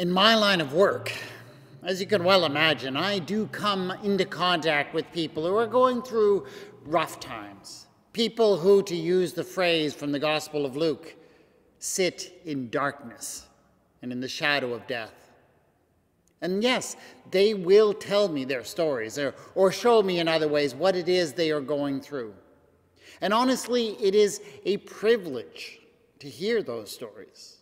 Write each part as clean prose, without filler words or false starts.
In my line of work, as you can well imagine, I do come into contact with people who are going through rough times. People who, to use the phrase from the Gospel of Luke, sit in darkness and in the shadow of death. And yes, they will tell me their stories or show me in other ways what it is they are going through. And honestly, it is a privilege to hear those stories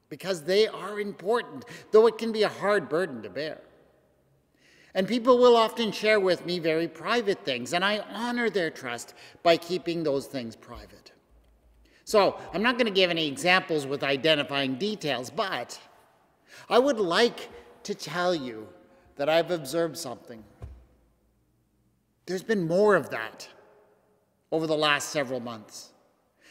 because they are important, though it can be a hard burden to bear. And people will often share with me very private things, and I honor their trust by keeping those things private. So I'm not going to give any examples with identifying details, but I would like to tell you that I've observed something. There's been more of that over the last several months.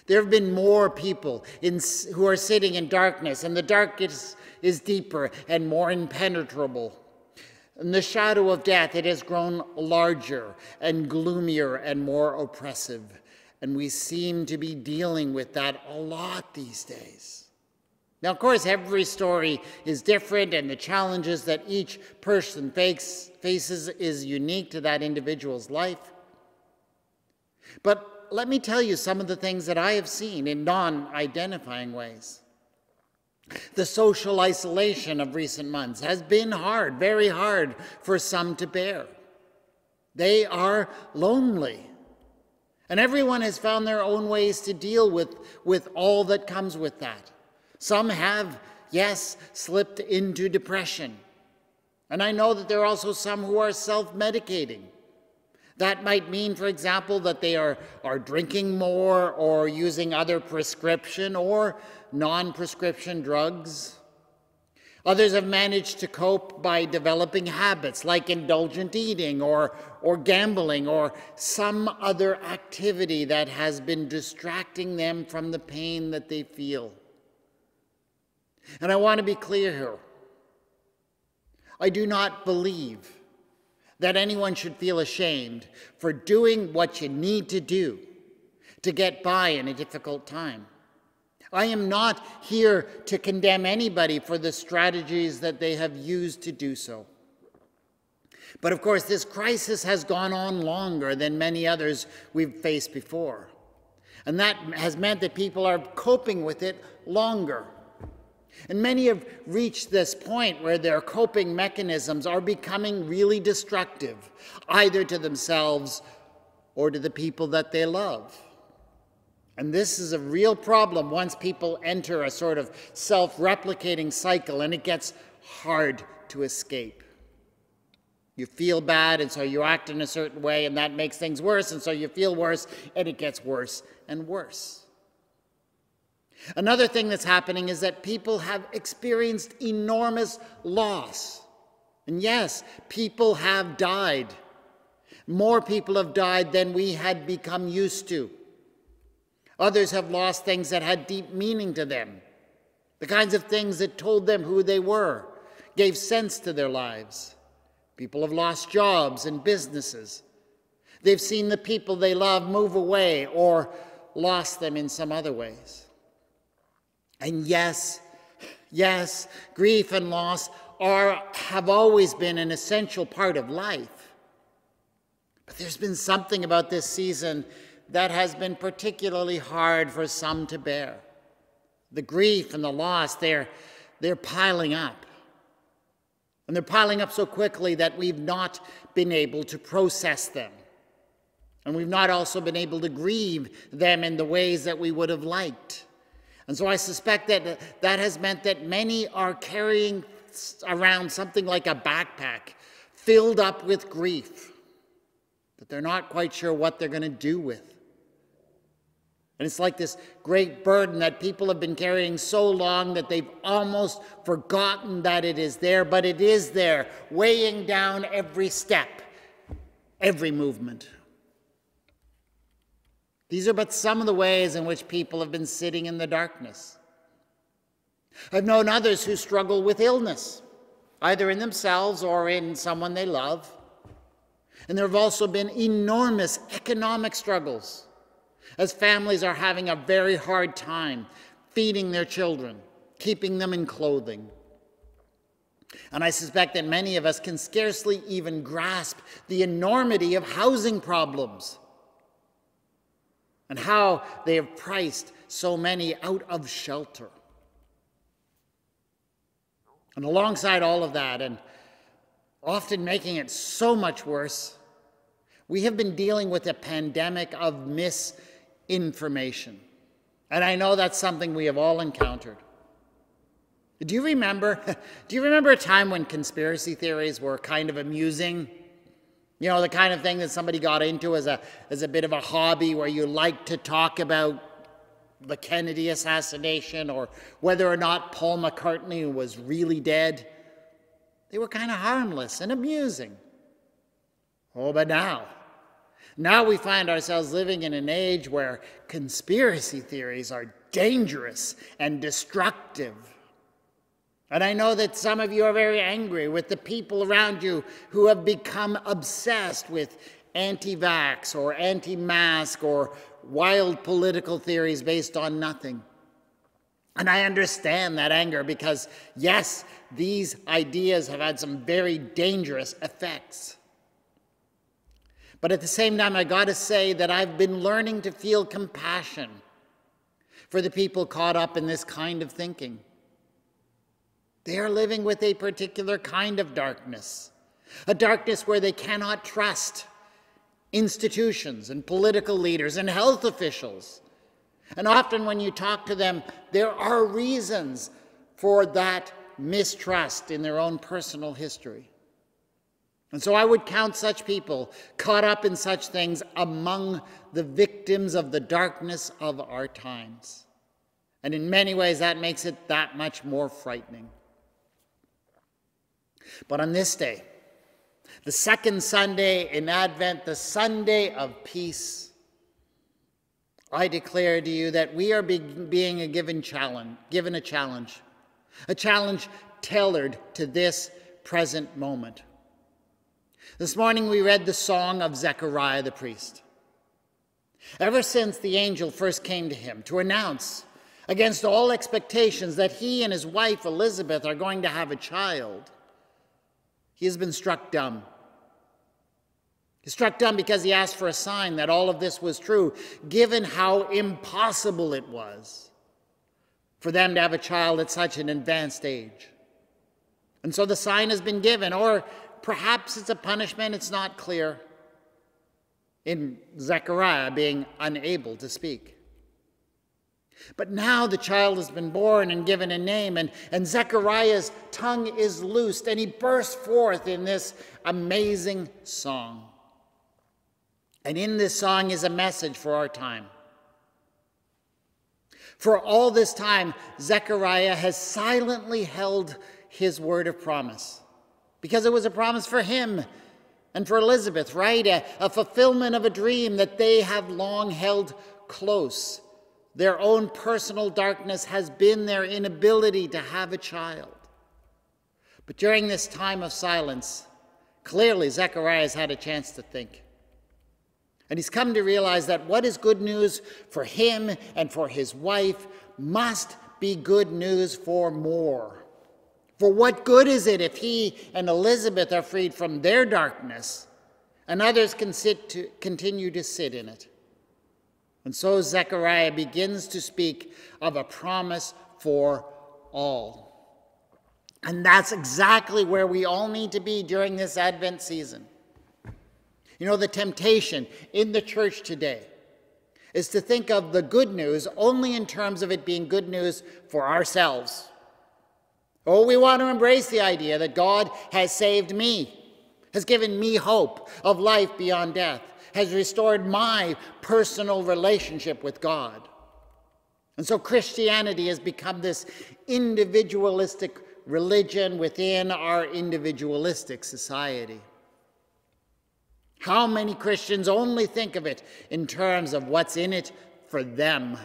There have been more people who are sitting in darkness, and the darkness is deeper and more impenetrable. In the shadow of death, it has grown larger and gloomier and more oppressive. And we seem to be dealing with that a lot these days. Now, of course, every story is different, and the challenges that each person faces is unique to that individual's life. But let me tell you some of the things that I have seen in non-identifying ways. The social isolation of recent months has been hard, very hard for some to bear. They are lonely. And everyone has found their own ways to deal with all that comes with that. Some have, yes, slipped into depression. And I know that there are also some who are self-medicating. That might mean, for example, that they are drinking more or using other prescription or non-prescription drugs. Others have managed to cope by developing habits like indulgent eating or gambling or some other activity that has been distracting them from the pain that they feel. And I want to be clear here. I do not believe that anyone should feel ashamed for doing what you need to do to get by in a difficult time. I am not here to condemn anybody for the strategies that they have used to do so. But of course, this crisis has gone on longer than many others we've faced before. And that has meant that people are coping with it longer. And many have reached this point where their coping mechanisms are becoming really destructive, either to themselves or to the people that they love. And this is a real problem once people enter a sort of self-replicating cycle, and it gets hard to escape. You feel bad, and so you act in a certain way, and that makes things worse, and so you feel worse, and it gets worse and worse. Another thing that's happening is that people have experienced enormous loss. And yes, people have died. More people have died than we had become used to. Others have lost things that had deep meaning to them, the kinds of things that told them who they were, gave sense to their lives. People have lost jobs and businesses. They've seen the people they love move away or lost them in some other ways. And yes, grief and loss have always been an essential part of life. But there's been something about this season that has been particularly hard for some to bear. The grief and the loss, they're piling up. And they're piling up so quickly that we've not been able to process them. And we've not also been able to grieve them in the ways that we would have liked. And so I suspect that that has meant that many are carrying around something like a backpack filled up with grief that they're not quite sure what they're going to do with. And it's like this great burden that people have been carrying so long that they've almost forgotten that it is there, but it is there, weighing down every step, every movement. These are but some of the ways in which people have been sitting in the darkness. I've known others who struggle with illness, either in themselves or in someone they love. And there have also been enormous economic struggles as families are having a very hard time feeding their children, keeping them in clothing. And I suspect that many of us can scarcely even grasp the enormity of housing problems and how they have priced so many out of shelter. And alongside all of that, and often making it so much worse, we have been dealing with a pandemic of misinformation. And I know that's something we have all encountered. Do you remember a time when conspiracy theories were kind of amusing? You know, the kind of thing that somebody got into as a bit of a hobby, where you liked to talk about the Kennedy assassination or whether or not Paul McCartney was really dead. They were kind of harmless and amusing. Oh, but now we find ourselves living in an age where conspiracy theories are dangerous and destructive. And I know that some of you are very angry with the people around you who have become obsessed with anti-vax or anti-mask or wild political theories based on nothing. And I understand that anger because, yes, these ideas have had some very dangerous effects. But at the same time, I got to say that I've been learning to feel compassion for the people caught up in this kind of thinking. They are living with a particular kind of darkness, a darkness where they cannot trust institutions and political leaders and health officials. And often when you talk to them, there are reasons for that mistrust in their own personal history. And so I would count such people caught up in such things among the victims of the darkness of our times. And in many ways, that makes it that much more frightening. But on this day, the second Sunday in Advent, the Sunday of peace, I declare to you that we are being given a challenge tailored to this present moment. This morning we read the song of Zechariah the priest. Ever since the angel first came to him to announce, against all expectations, that he and his wife Elizabeth are going to have a child, he has been struck dumb. He's struck dumb because he asked for a sign that all of this was true, given how impossible it was for them to have a child at such an advanced age. And so the sign has been given, or perhaps it's a punishment, it's not clear, in Zechariah being unable to speak. But now the child has been born and given a name, and Zechariah's tongue is loosed, and he bursts forth in this amazing song. And in this song is a message for our time. For all this time, Zechariah has silently held his word of promise, because it was a promise for him and for Elizabeth, right? A fulfillment of a dream that they have long held close. Their own personal darkness has been their inability to have a child. But during this time of silence, clearly Zechariah has had a chance to think. And he's come to realize that what is good news for him and for his wife must be good news for more. For what good is it if he and Elizabeth are freed from their darkness and others can continue to sit in it? And so Zechariah begins to speak of a promise for all. And that's exactly where we all need to be during this Advent season. You know, the temptation in the church today is to think of the good news only in terms of it being good news for ourselves. Oh, we want to embrace the idea that God has saved me, has given me hope of life beyond death, has restored my personal relationship with God. And so Christianity has become this individualistic religion within our individualistic society. How many Christians only think of it in terms of what's in it for them?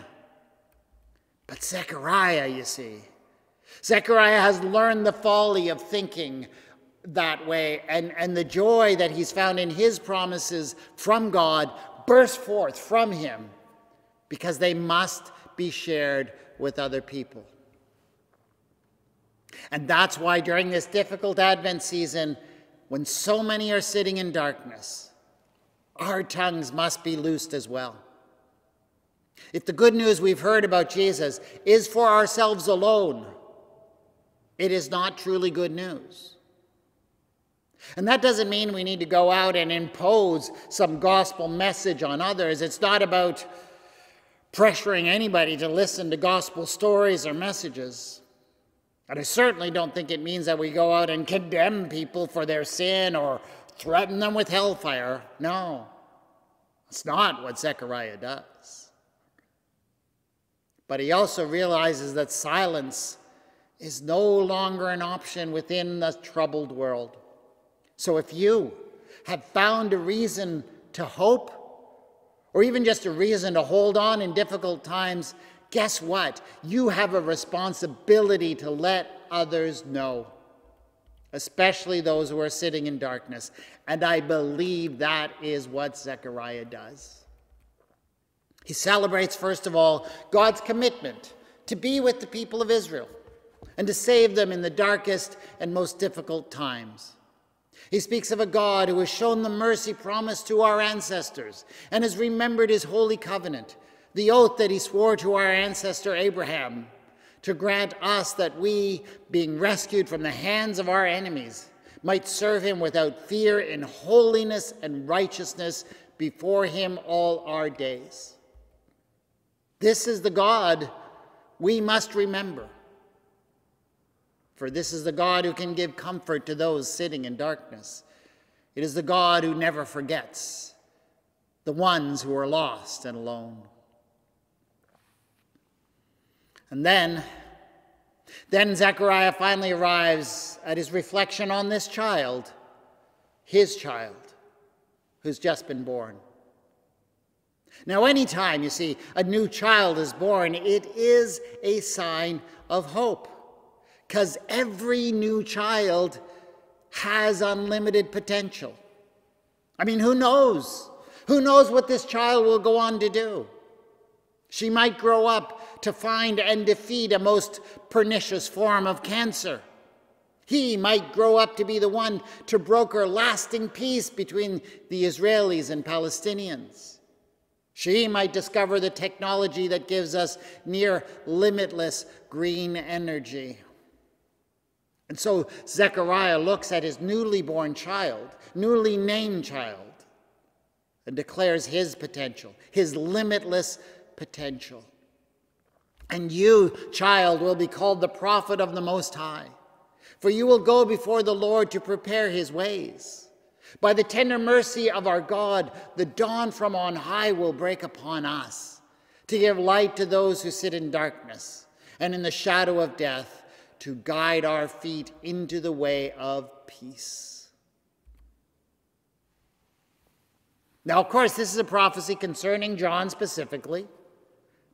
But Zechariah, you see, Zechariah has learned the folly of thinking that way, and the joy that he's found in his promises from God burst forth from him because they must be shared with other people. And that's why during this difficult Advent season, when so many are sitting in darkness, our tongues must be loosed as well. If the good news we've heard about Jesus is for ourselves alone, it is not truly good news. And that doesn't mean we need to go out and impose some gospel message on others. It's not about pressuring anybody to listen to gospel stories or messages. And I certainly don't think it means that we go out and condemn people for their sin or threaten them with hellfire. No, it's not what Zechariah does. But he also realizes that silence is no longer an option within the troubled world. So if you have found a reason to hope, or even just a reason to hold on in difficult times, guess what? You have a responsibility to let others know, especially those who are sitting in darkness. And I believe that is what Zechariah does. He celebrates, first of all, God's commitment to be with the people of Israel and to save them in the darkest and most difficult times. He speaks of a God who has shown the mercy promised to our ancestors and has remembered his holy covenant, the oath that he swore to our ancestor Abraham, to grant us that we, being rescued from the hands of our enemies, might serve him without fear in holiness and righteousness before him all our days. This is the God we must remember, for this is the God who can give comfort to those sitting in darkness. It is the God who never forgets the ones who are lost and alone. And then Zechariah finally arrives at his reflection on this child, his child, who's just been born. Now, anytime, you see, a new child is born, it is a sign of hope, because every new child has unlimited potential. I mean, who knows? Who knows what this child will go on to do? She might grow up to find and defeat a most pernicious form of cancer. He might grow up to be the one to broker lasting peace between the Israelis and Palestinians. She might discover the technology that gives us near limitless green energy. And so Zechariah looks at his newly born child, newly named child, and declares his potential, his limitless potential. And you, child, will be called the prophet of the Most High, for you will go before the Lord to prepare his ways. By the tender mercy of our God, the dawn from on high will break upon us, to give light to those who sit in darkness and in the shadow of death, to guide our feet into the way of peace. Now, of course, this is a prophecy concerning John specifically,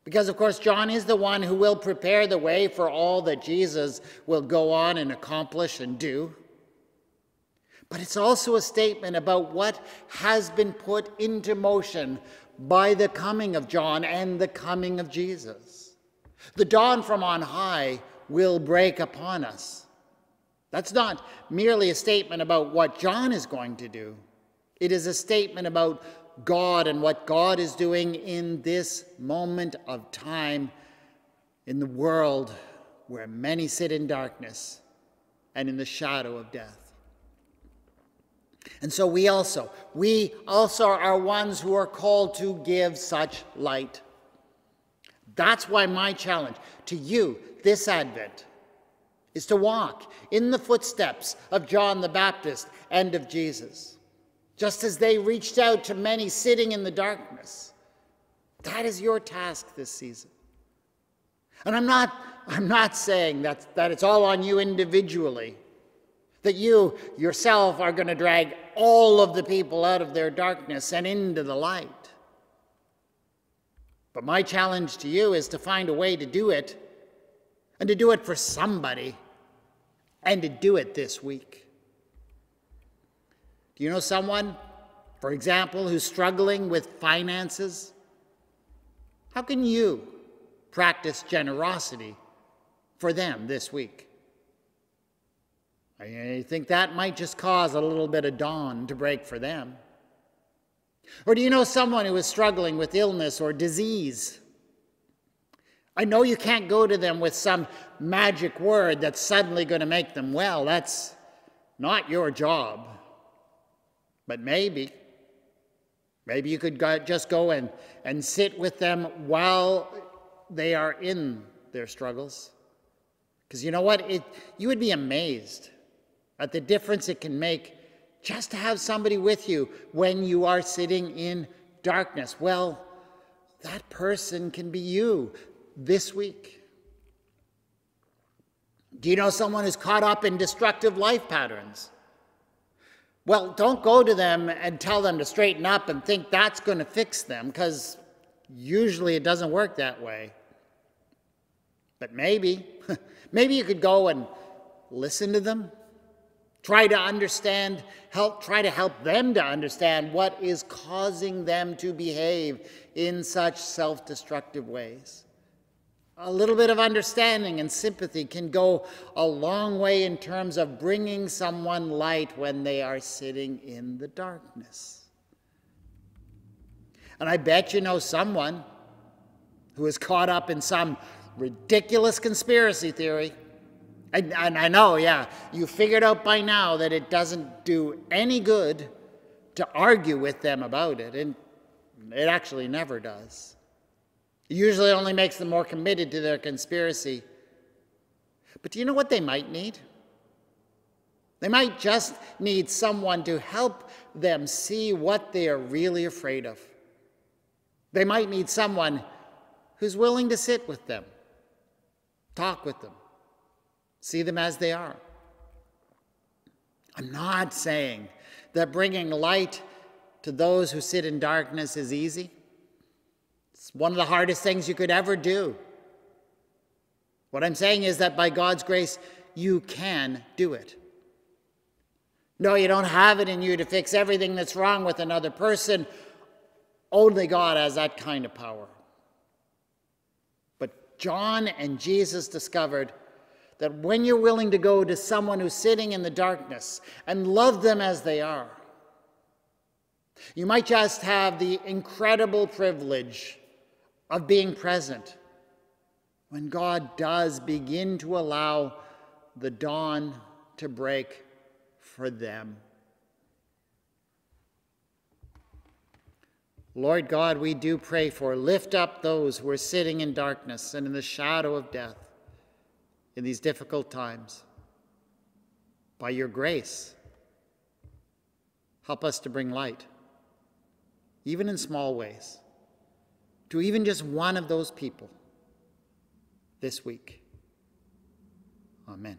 because, of course, John is the one who will prepare the way for all that Jesus will go on and accomplish and do. But it's also a statement about what has been put into motion by the coming of John and the coming of Jesus. The dawn from on high will break upon us. That's not merely a statement about what John is going to do. It is a statement about God and what God is doing in this moment of time in the world where many sit in darkness and in the shadow of death. And so we also are ones who are called to give such light. That's why my challenge to you this Advent is to walk in the footsteps of John the Baptist and of Jesus. Just as they reached out to many sitting in the darkness. That is your task this season. And I'm not saying that it's all on you individually, that you yourself are going to drag all of the people out of their darkness and into the light. But my challenge to you is to find a way to do it, and to do it for somebody, and to do it this week. Do you know someone, for example, who's struggling with finances? How can you practice generosity for them this week? I think that might just cause a little bit of dawn to break for them. Or do you know someone who is struggling with illness or disease? I know you can't go to them with some magic word that's suddenly going to make them well. That's not your job. But maybe you could just go and sit with them while they are in their struggles. Because you know what? You would be amazed at the difference it can make just to have somebody with you when you are sitting in darkness. Well, that person can be you this week. Do you know someone who's caught up in destructive life patterns? Well, don't go to them and tell them to straighten up and think that's going to fix them, because usually it doesn't work that way. But maybe you could go and listen to them. Try to understand, try to help them to understand what is causing them to behave in such self-destructive ways. A little bit of understanding and sympathy can go a long way in terms of bringing someone light when they are sitting in the darkness. And I bet you know someone who is caught up in some ridiculous conspiracy theory. And I know, yeah, you figured out by now that it doesn't do any good to argue with them about it, and it actually never does. It usually only makes them more committed to their conspiracy. But do you know what they might need? They might just need someone to help them see what they are really afraid of. They might need someone who's willing to sit with them, talk with them, see them as they are. I'm not saying that bringing light to those who sit in darkness is easy. It's one of the hardest things you could ever do. What I'm saying is that by God's grace, you can do it. No, you don't have it in you to fix everything that's wrong with another person. Only God has that kind of power. But John and Jesus discovered that when you're willing to go to someone who's sitting in the darkness and love them as they are, you might just have the incredible privilege of being present when God does begin to allow the dawn to break for them. Lord God, we do pray for, lift up those who are sitting in darkness and in the shadow of death in these difficult times. By your grace, help us to bring light, even in small ways, to even just one of those people this week. Amen.